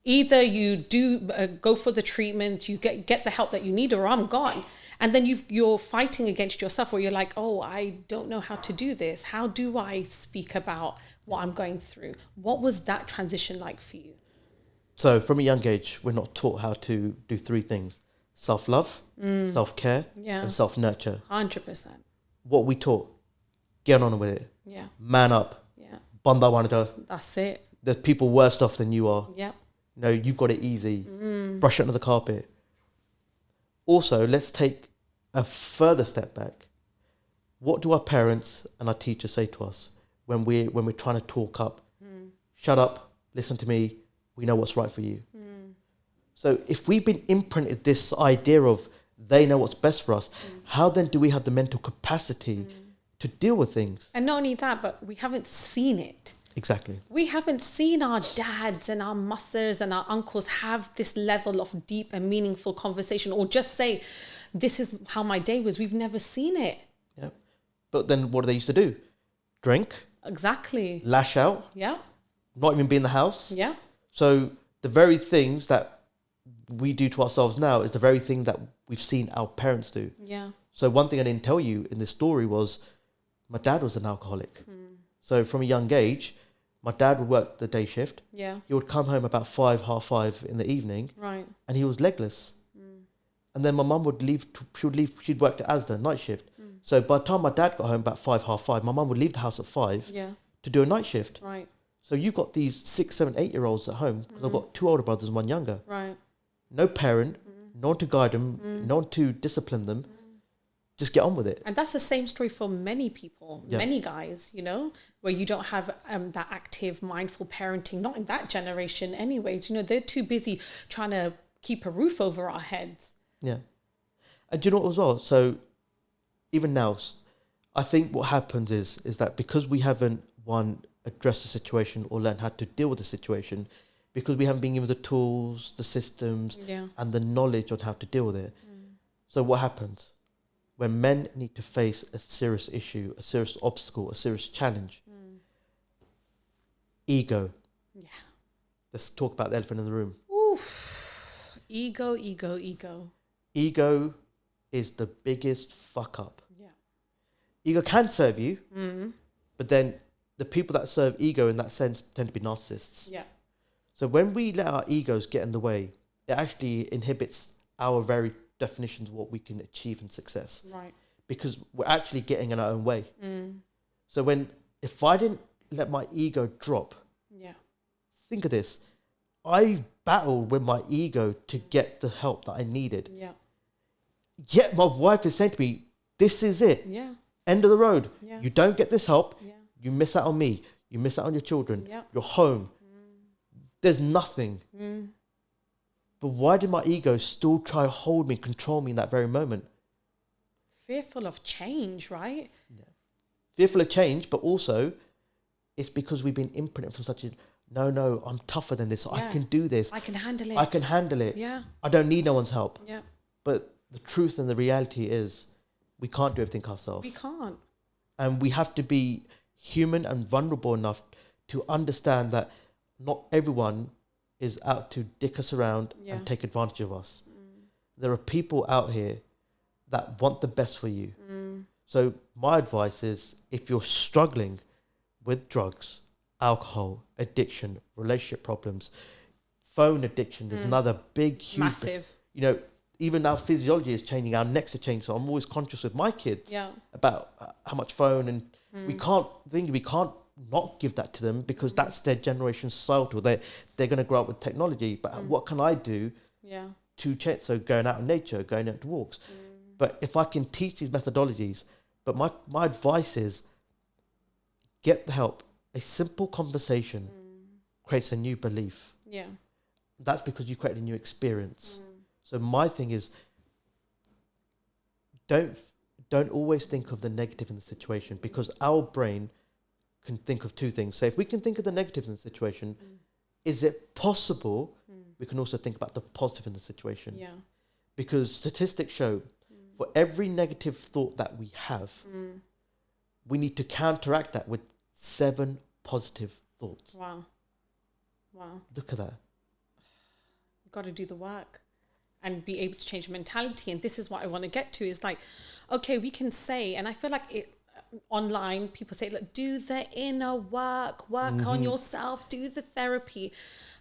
Either you do go for the treatment, you get the help that you need, or I'm gone. And then you're fighting against yourself, where you're like, oh, I don't know how to do this. How do I speak about what I'm going through? What was that transition like for you? So from a young age, we're not taught how to do three things: self-love, self-care, and self-nurture. 100%. What we taught, get on with it. Yeah. Man up. Yeah. Banda wanada. That's it. There's people worse off than you are. Yeah. You know, you've got it easy. Brush it under the carpet. Also, let's take a further step back. What do our parents and our teachers say to us when we're trying to talk up? Shut up, listen to me, we know what's right for you. So if we've been imprinted this idea of they know what's best for us, how then do we have the mental capacity to deal with things? And not only that, but we haven't seen it. Exactly. We haven't seen our dads and our mothers and our uncles have this level of deep and meaningful conversation, or just say, this is how my day was. We've never seen it. Yeah. But then what do they used to do? Drink. Exactly. Lash out. Yeah. Not even be in the house. Yeah. So the very things that we do to ourselves now is the very thing that we've seen our parents do. Yeah. So one thing I didn't tell you in this story was my dad was an alcoholic. So from a young age, my dad would work the day shift. Yeah. He would come home about 5:30 in the evening. Right. And he was legless. And then my mum would leave, she'd worked at Asda, night shift. So by the time my dad got home about 5:30, my mum would leave the house at 5 Yeah. to do a night shift. Right. So you've got these 6, 7, 8-year-olds at home, because I've got 2 older brothers and 1 younger. Right. No parent, no one to guide them, no one to discipline them. Just get on with it. And that's the same story for many people, many guys, you know, where you don't have that active, mindful parenting, not in that generation anyways. You know, they're too busy trying to keep a roof over our heads. Yeah. And do you know what as well? So even now, I think what happens is that because we haven't, one, addressed the situation or learned how to deal with the situation, because we haven't been given the tools, the systems, and the knowledge on how to deal with it. So what happens? When men need to face a serious issue, a serious obstacle, a serious challenge, ego. Yeah. Let's talk about the elephant in the room. Oof. Ego, ego, ego. Ego is the biggest fuck up. Yeah. Ego can serve you, but then the people that serve ego in that sense tend to be narcissists. Yeah. So when we let our egos get in the way, it actually inhibits our very definitions of what we can achieve in success. Right. Because we're actually getting in our own way. So if I didn't let my ego drop, think of this. I battled with my ego to get the help that I needed. Yeah. Yet my wife is saying to me, this is it. Yeah. End of the road. Yeah. You don't get this help. Yeah. You miss out on me. You miss out on your children. Yeah. Your home. There's nothing. But why did my ego still try to hold me, control me in that very moment? Fearful of change, right? Yeah. Fearful of change, but also it's because we've been imprinted from such a, no, I'm tougher than this. I can do this. I can handle it. I can handle it. Yeah. I don't need no one's help. Yeah. But the truth and the reality is we can't do everything ourselves. We can't. And we have to be human and vulnerable enough to understand that not everyone is out to dick us around and take advantage of us. There are people out here that want the best for you. So my advice is, if you're struggling with drugs, alcohol, addiction, relationship problems, phone addiction is another big, huge... Massive. You know, even our physiology is changing, our necks are changing. So I'm always conscious with my kids about how much phone, and we can't not give that to them, because that's their generation's societal. They're going to grow up with technology. But what can I do to change? So going out in nature, going out to walks. But if I can teach these methodologies, but my advice is get the help. A simple conversation creates a new belief. Yeah. That's because you created a new experience. So my thing is, don't always think of the negative in the situation, because our brain can think of two things. So if we can think of the negative in the situation, is it possible we can also think about the positive in the situation? Yeah. Because statistics show for every negative thought that we have, we need to counteract that with 7 positive thoughts. Wow. Wow. Look at that. You've got to do the work. and be able to change mentality. And this is what I want to get to, is like, okay, we can say, and I feel like it online, people say, look, do the inner work on yourself, do the therapy.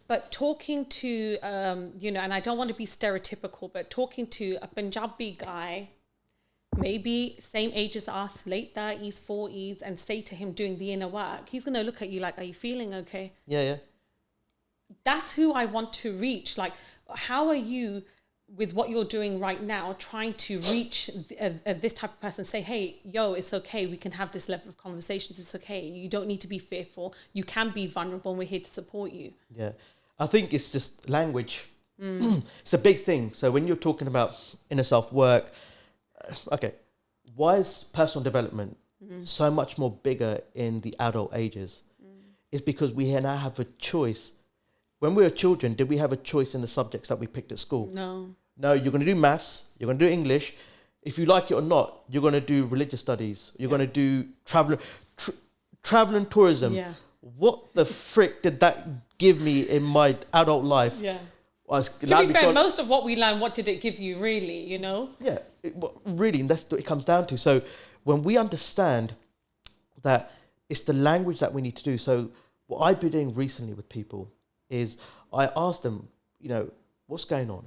But talking to, and I don't want to be stereotypical, but talking to a Punjabi guy, maybe same age as us, late 30s, 40s, and say to him doing the inner work, he's going to look at you like, are you feeling okay? Yeah. That's who I want to reach. Like, how are you, with what you're doing right now, trying to reach this type of person, say, hey, yo, it's okay. We can have this level of conversations. It's okay. You don't need to be fearful. You can be vulnerable, and we're here to support you. Yeah. I think it's just language. It's a big thing. So when you're talking about inner self-work, okay, why is personal development so much more bigger in the adult ages? It's because we now have a choice. When we were children, did we have a choice in the subjects that we picked at school? No, you're going to do maths, you're going to do English. If you like it or not, you're going to do religious studies. You're going to do travel and tourism. Yeah. What the frick did that give me in my adult life? Yeah. To be fair, most of what we learn, what did it give you, really, Yeah, really, and that's what it comes down to. So when we understand that it's the language that we need to do. So what I've been doing recently with people is I ask them, what's going on?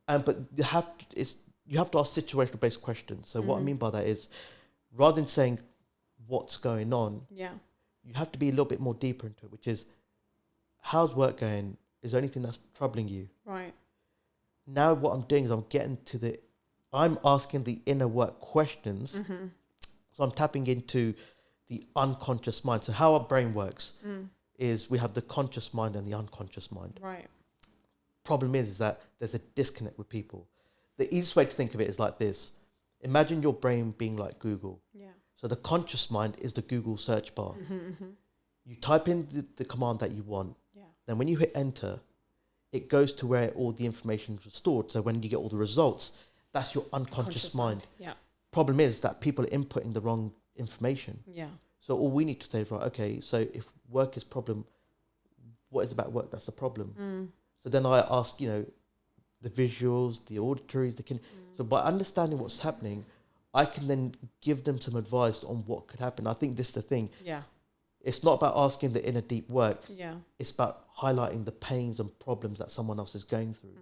But you have to ask situational based questions. So what I mean by that is, rather than saying what's going on, you have to be a little bit more deeper into it, which is, how's work going? Is there anything that's troubling you? Right. Now what I'm doing is I'm asking the inner work questions. So I'm tapping into the unconscious mind. So how our brain works is we have the conscious mind and the unconscious mind. Right. Problem is that there's a disconnect with people. The easiest way to think of it is like this. Imagine your brain being like Google. Yeah. So the conscious mind is the Google search bar. You type in the command that you want. Yeah. Then when you hit enter, it goes to where all the information is stored. So when you get all the results, that's your unconscious mind. Yeah. Problem is that people are inputting the wrong information. Yeah. So all we need to say is, right, okay, so if work is problem, what is about work that's the problem? So then I ask, the visuals, the auditories, so by understanding what's happening, I can then give them some advice on what could happen. I think this is the thing. Yeah. It's not about asking the inner deep work. Yeah. It's about highlighting the pains and problems that someone else is going through.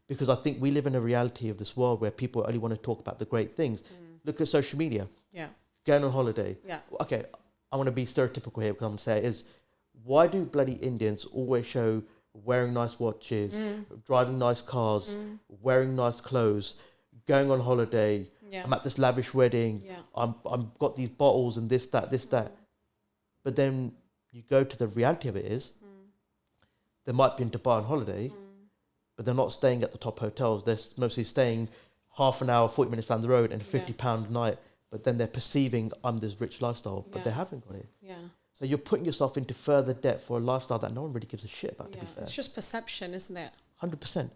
Because I think we live in a reality of this world where people only want to talk about the great things. Look at social media. Yeah. Going on holiday. Yeah. Okay, I want to be stereotypical here because I'm going to say it is, why do bloody Indians always show wearing nice watches, driving nice cars, wearing nice clothes, going on holiday? Yeah. I'm at this lavish wedding. Yeah. I'm got these bottles and this, that. But then you go to the reality of it is, they might be in Dubai on holiday, but they're not staying at the top hotels. They're mostly staying half an hour, 40 minutes down the road and £50 a night. But then they're perceiving this rich lifestyle, but they haven't got it. Yeah. So you're putting yourself into further debt for a lifestyle that no one really gives a shit about, to be fair. It's just perception, isn't it? 100%.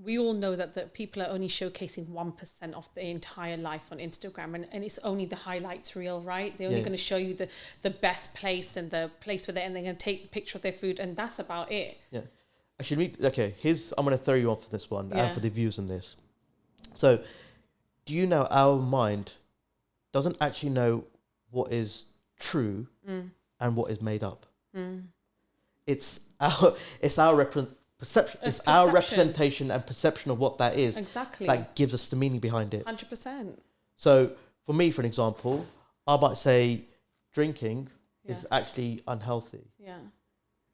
We all know that the people are only showcasing 1% of the entire life on Instagram, and it's only the highlights reel, right? They're only going to show you the best place and the place where and they're going to take a picture of their food, and that's about it. Yeah. Actually, I'm going to throw you off for this one and for the views on this. So, do you know our mind doesn't actually know what is true and what is made up? It's our perception. It's our representation and perception of what that is. Exactly. That gives us the meaning behind it. 100%. So for me, for an example, I might say drinking is actually unhealthy. Yeah.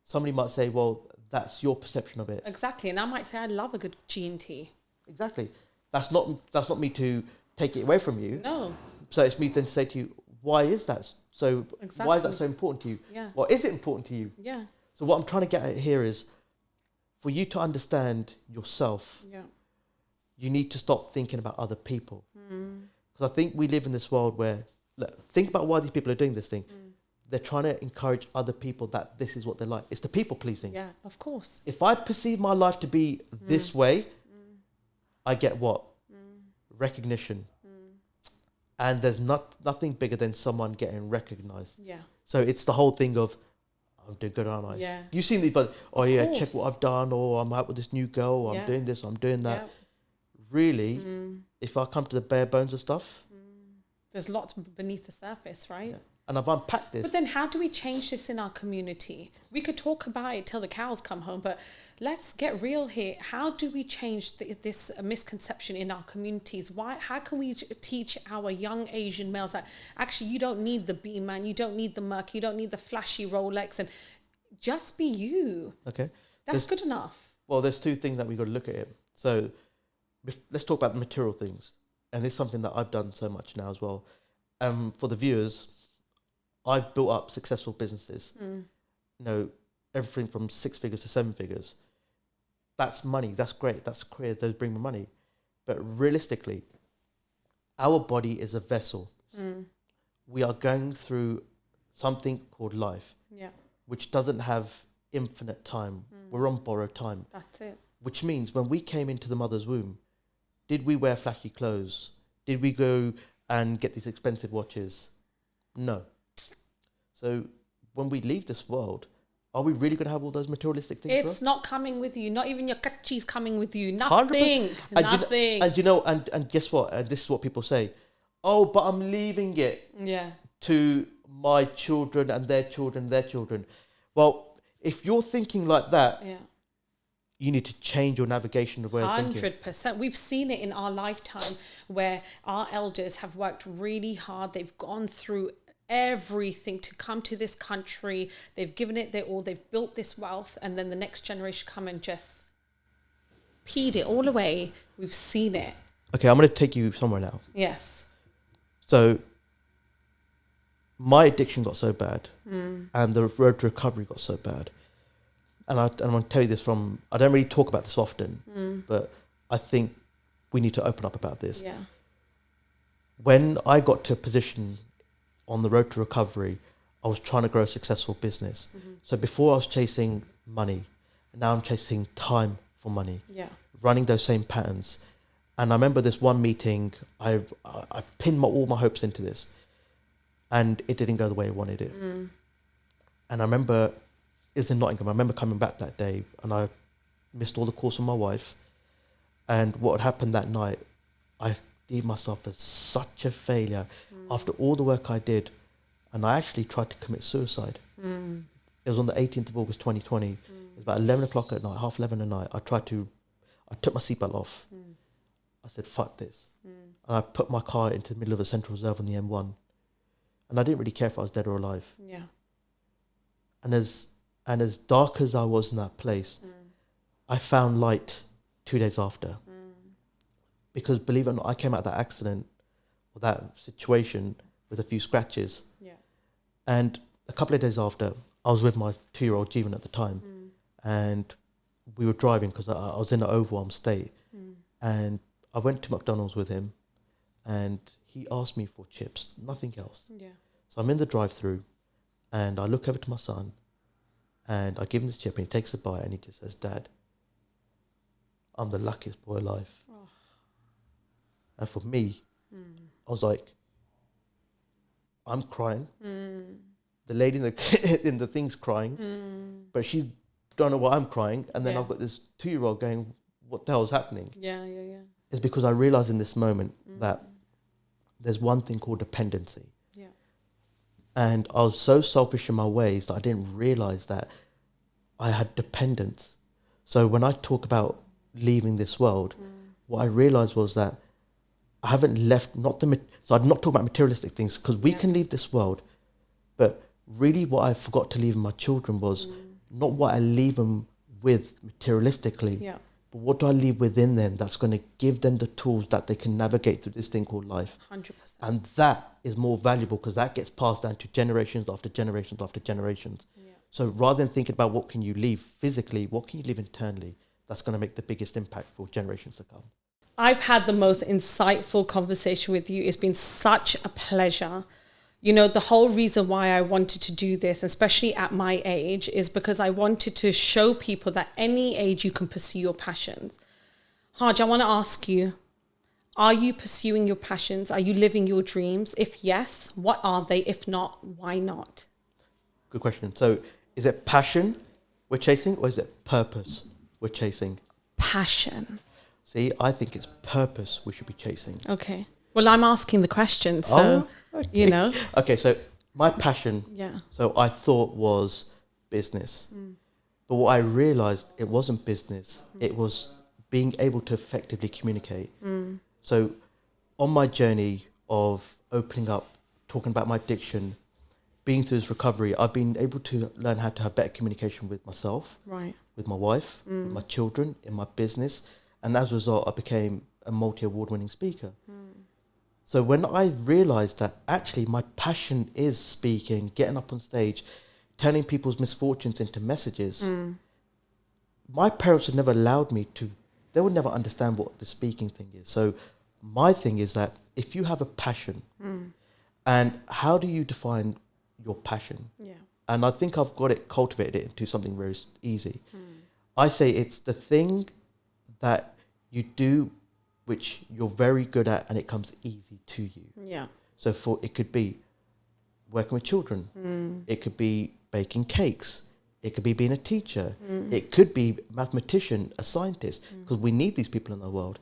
Somebody might say, well, that's your perception of it. Exactly. And I might say I love a good G&T. Exactly. That's not me to take it away from you. No. So it's me then to say to you, why is that so? Exactly. Why is that so important to you? Yeah. Well, is it important to you? Yeah. So what I'm trying to get at here is, for you to understand yourself, you need to stop thinking about other people. Because I think we live in this world where, think about why these people are doing this thing. They're trying to encourage other people that this is what they're like. It's the people pleasing. Yeah, of course. If I perceive my life to be this way, I get what? Recognition. And there's nothing bigger than someone getting recognized. Yeah. So it's the whole thing of, I'm doing good, aren't I? Yeah. You've seen these, but check course. what I've done, or I'm out with this new girl, or I'm doing this, I'm doing that. Really, if I come to the bare bones of stuff, there's lots beneath the surface, right? Yeah. And I've unpacked this. But then how do we change this in our community? We could talk about it till the cows come home, but let's get real here. How do we change this misconception in our communities? How can we teach our young Asian males that actually you don't need the B-man, you don't need the Merc, you don't need the flashy Rolex, and just be you. Okay. That's good enough. Well, there's two things that we've got to look at it. So let's talk about the material things. And it's something that I've done so much now as well. For the viewers, I've built up successful businesses. You know, everything from 6 figures to 7 figures. That's money. That's great. That's career. Those bring me money. But realistically, our body is a vessel. We are going through something called life, which doesn't have infinite time. We're on borrowed time. That's it. Which means when we came into the mother's womb, did we wear flashy clothes? Did we go and get these expensive watches? No. So when we leave this world, are we really going to have all those materialistic things? It's not coming with you. Not even your kachi's coming with you. Nothing. Nothing. And guess what? This is what people say. Oh, but I'm leaving it to my children and their children, their children. Well, if you're thinking like that, you need to change your navigation of way of thinking. 100%. We've seen it in our lifetime where our elders have worked really hard. They've gone through everything to come to this country. They've given it their all. They've built this wealth, and then the next generation come and just peed it all away. We've seen it. Okay, I'm going to take you somewhere now. Yes. So my addiction got so bad, and the road to recovery got so bad. And I'm going to tell you this from, I don't really talk about this often, but I think we need to open up about this. Yeah. When I got to a position on the road to recovery, I was trying to grow a successful business. So before I was chasing money, now I'm chasing time for money, running those same patterns. And I remember this one meeting, I pinned all my hopes into this, and it didn't go the way I wanted it. And I remember it was in Nottingham. I remember coming back that day, and I missed all the calls from my wife. And what had happened that night, I deemed myself as such a failure after all the work I did. And I actually tried to commit suicide. It was on the 18th of August 2020. It was about 11 o'clock at night, 11:30 at night. I took my seatbelt off. I said, fuck this. And I put my car into the middle of a central reserve on the M1. And I didn't really care if I was dead or alive. Yeah. And as dark as I was in that place, I found light 2 days after. Because believe it or not, I came out of that accident or that situation with a few scratches. Yeah. And a couple of days after, I was with my 2-year-old Jeevan at the time. And we were driving because I was in an overwhelmed state. And I went to McDonald's with him, and he asked me for chips, nothing else. Yeah. So I'm in the drive-through, and I look over to my son, and I give him this chip, and he takes a bite, and he just says, "Dad, I'm the luckiest boy alive." Oh. And for me, I was like, I'm crying. The lady in the thing's crying, but she don't know why I'm crying. And then I've got this 2-year-old going, what the hell is happening? Yeah. It's because I realized in this moment that there's one thing called dependency. Yeah. And I was so selfish in my ways that I didn't realize that I had dependence. So when I talk about leaving this world, what I realized was that I haven't left, so I'm not talking about materialistic things, because we can leave this world, but really what I forgot to leave my children was not what I leave them with materialistically, but what do I leave within them that's going to give them the tools that they can navigate through this thing called life. 100%. And that is more valuable because that gets passed down to generations after generations after generations. Yeah. So rather than thinking about what can you leave physically, what can you leave internally, that's going to make the biggest impact for generations to come. I've had the most insightful conversation with you. It's been such a pleasure. You know, the whole reason why I wanted to do this, especially at my age, is because I wanted to show people that any age you can pursue your passions. Harj, I want to ask you, are you pursuing your passions? Are you living your dreams? If yes, what are they? If not, why not? Good question. So Is it passion we're chasing, or is it purpose we're chasing? Passion. See, I think it's purpose we should be chasing. Okay. Well, I'm asking the question, so, you know. Okay, so my passion, Yeah. so I thought was business. But what I realized, it wasn't business. It was being able to effectively communicate. So on my journey of opening up, talking about my addiction, being through this recovery, I've been able to learn how to have better communication with myself, Right. with my wife, with my children, in my business. And as a result, I became a multi-award winning speaker. So when I realized that actually my passion is speaking, getting up on stage, turning people's misfortunes into messages, my parents had never allowed me to, they would never understand what the speaking thing is. So my thing is that if you have a passion, and how do you define your passion? Yeah. And I think I've got it cultivated into something very easy. I say it's the thing that you do which you're very good at and it comes easy to you. Yeah. So for it could be working with children, it could be baking cakes, it could be being a teacher, it could be a mathematician, a scientist, because we need these people in the world.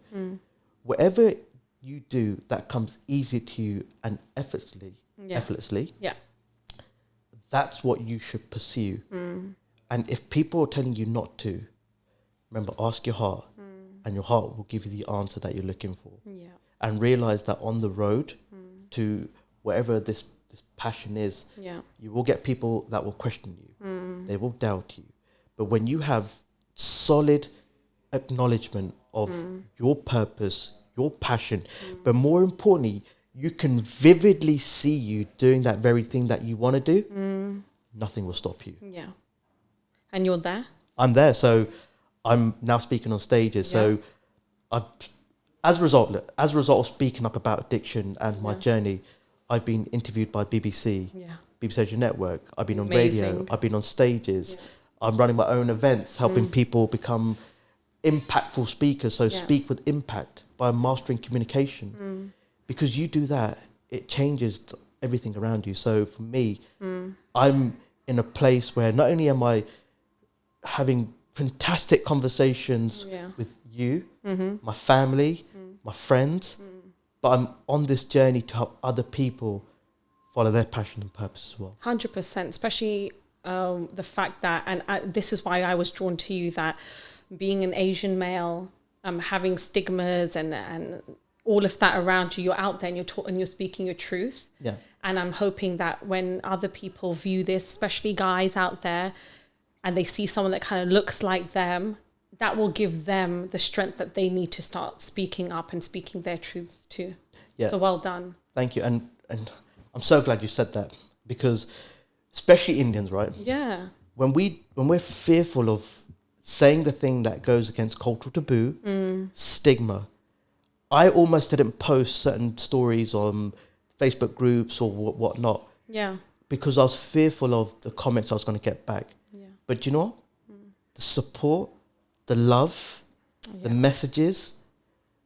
Whatever you do that comes easy to you and effortlessly, Yeah. that's what you should pursue. And if people are telling you not to, remember, ask your heart, and your heart will give you the answer that you're looking for. Yeah. And realize that on the road to wherever this passion is, Yeah. you will get people that will question you. They will doubt you. But when you have solid acknowledgement of your purpose, your passion, but more importantly, you can vividly see you doing that very thing that you want to do, nothing will stop you. Yeah. And you're there? I'm there. So I'm now speaking on stages. So as a result of speaking up about addiction and my journey, I've been interviewed by BBC, BBC Social Network. I've been on radio. I've been on stages. I'm running my own events, helping people become impactful speakers. So speak with impact by mastering communication. Because you do that, it changes everything around you. So for me, I'm in a place where not only am I having fantastic conversations with you, my family, my friends, but I'm on this journey to help other people follow their passion and purpose as well. 100%, especially the fact that, and this is why I was drawn to you, that being an Asian male, having stigmas and all of that around you, you're out there and you're speaking your truth. Yeah. And I'm hoping that when other people view this, especially guys out there, and they see someone that kind of looks like them, that will give them the strength that they need to start speaking up and speaking their truths too. Yeah. So well done. Thank you. And I'm so glad you said that, because especially Indians, right? Yeah. When we're fearful of saying the thing that goes against cultural taboo, stigma, I almost didn't post certain stories on Facebook groups or whatnot. Yeah. Because I was fearful of the comments I was going to get back. Yeah. But you know what? The support, the love, the messages,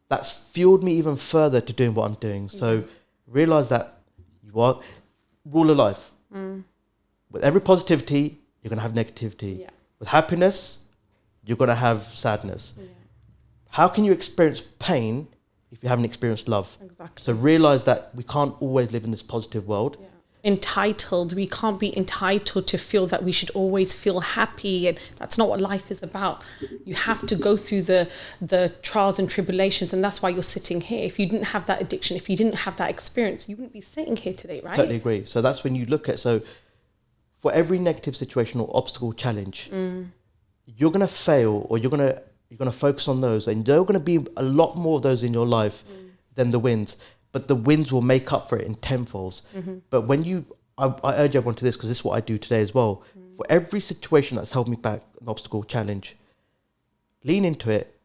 that's fueled me even further to doing what I'm doing. So realize that you are rule of life. With every positivity, you're going to have negativity. Yeah. With happiness, you're going to have sadness. Yeah. How can you experience pain if you haven't experienced love? Exactly. So realize that we can't always live in this positive world. Yeah. Entitled, we can't be entitled to feel that we should always feel happy, and that's not what life is about. You have to go through the trials and tribulations, and that's why you're sitting here. If you didn't have that addiction, if you didn't have that experience, you wouldn't be sitting here today, right? Totally agree. So that's when you look at, so for every negative situation or obstacle challenge, you're going to fail, or you're going to focus on those, and there are going to be a lot more of those in your life than the wins. But the wins will make up for it in tenfolds. But when I urge everyone to this, because this is what I do today as well. For every situation that's held me back, an obstacle, challenge, lean into it,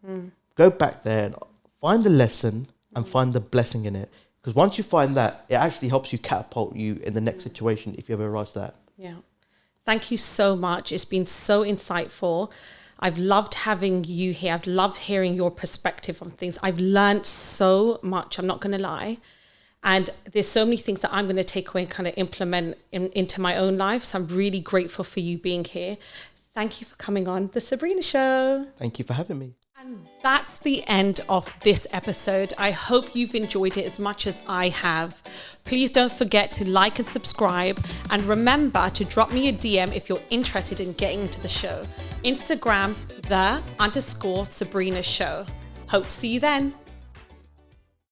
go back there and find the lesson and find the blessing in it. Because once you find that, it actually helps you catapult you in the next situation if you ever rise to that. Yeah. Thank you so much. It's been so insightful. I've loved having you here. I've loved hearing your perspective on things. I've learned so much, I'm not going to lie. And there's so many things that I'm going to take away and kind of implement into my own life. So I'm really grateful for you being here. Thank you for coming on The Sabrina Show. Thank you for having me. And that's the end of this episode. I hope you've enjoyed it as much as I have. Please don't forget to like and subscribe. And remember to drop me a DM if you're interested in getting into the show. Instagram, _Sabrina Show. Hope to see you then.